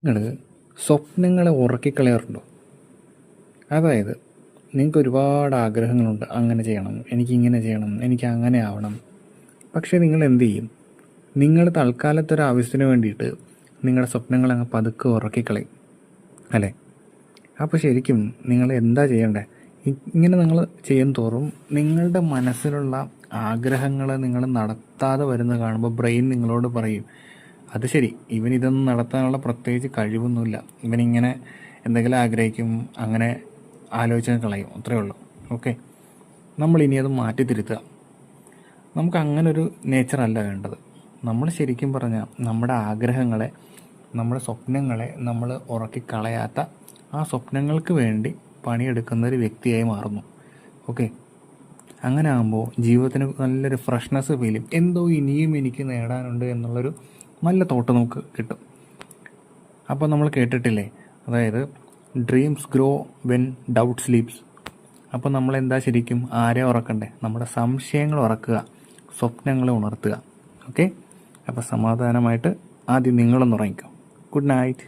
നിങ്ങൾ സ്വപ്നങ്ങളെ ഉറക്കിക്കളയാറുണ്ടോ? അതായത് നിങ്ങൾക്ക് ഒരുപാട് ആഗ്രഹങ്ങളുണ്ട്. അങ്ങനെ ചെയ്യണം, എനിക്കിങ്ങനെ ചെയ്യണം, എനിക്ക് അങ്ങനെ ആവണം. പക്ഷേ നിങ്ങൾ എന്ത് ചെയ്യും? നിങ്ങൾ തൽക്കാലത്തൊരു ആവശ്യത്തിന് വേണ്ടിയിട്ട് നിങ്ങളുടെ സ്വപ്നങ്ങളങ്ങ് പതുക്കെ ഉറക്കിക്കളയും അല്ലേ? അപ്പോൾ ശരിക്കും നിങ്ങൾ എന്താ ചെയ്യേണ്ടത്? ഇങ്ങനെ നിങ്ങൾ ചെയ്യും തോറും നിങ്ങളുടെ മനസ്സിലുള്ള ആഗ്രഹങ്ങൾ നിങ്ങൾ നടത്താതെ വരുന്നത് കാണുമ്പോൾ ബ്രെയിൻ നിങ്ങളോട് പറയും, അത് ശരി, ഇവനിതൊന്നും നടത്താനുള്ള പ്രത്യേകിച്ച് കഴിവൊന്നുമില്ല, ഇവനിങ്ങനെ എന്തെങ്കിലും ആഗ്രഹിക്കും, അങ്ങനെ ആലോചിച്ച് കളയും, അത്രയേ ഉള്ളൂ. ഓക്കെ, നമ്മളിനി അത് മാറ്റി തിരുത്തുക. നമുക്ക് അങ്ങനൊരു നേച്ചറല്ല വേണ്ടത്. നമ്മൾ ശരിക്കും പറഞ്ഞാൽ നമ്മുടെ ആഗ്രഹങ്ങളെ, നമ്മുടെ സ്വപ്നങ്ങളെ നമ്മൾ ഉറക്കിക്കളയാത്ത, ആ സ്വപ്നങ്ങൾക്ക് വേണ്ടി പണിയെടുക്കുന്ന ഒരു വ്യക്തിയായി മാറുന്നു. ഓക്കെ, അങ്ങനെ ആകുമ്പോൾ ജീവിതത്തിന് നല്ലൊരു ഫ്രഷ്നെസ് ഫീൽ ചെയ്യും. എന്തോ ഇനിയും എനിക്ക് നേടാനുണ്ട് എന്നുള്ളൊരു നല്ല തോട്ട് നമുക്ക് കിട്ടും. അപ്പോൾ നമ്മൾ കേട്ടിട്ടില്ലേ, അതായത് dreams grow when doubt sleeps. അപ്പോൾ നമ്മളെന്താ ശരിക്കും ആരെ ഉറക്കണ്ടേ? നമ്മുടെ സംശയങ്ങൾ ഉറക്കുക, സ്വപ്നങ്ങളെ ഉണർത്തുക. ഓക്കെ, അപ്പോൾ സമാധാനമായിട്ട് ആദ്യം നിങ്ങളൊന്ന് ഉറങ്ങിക്കോ. Good night.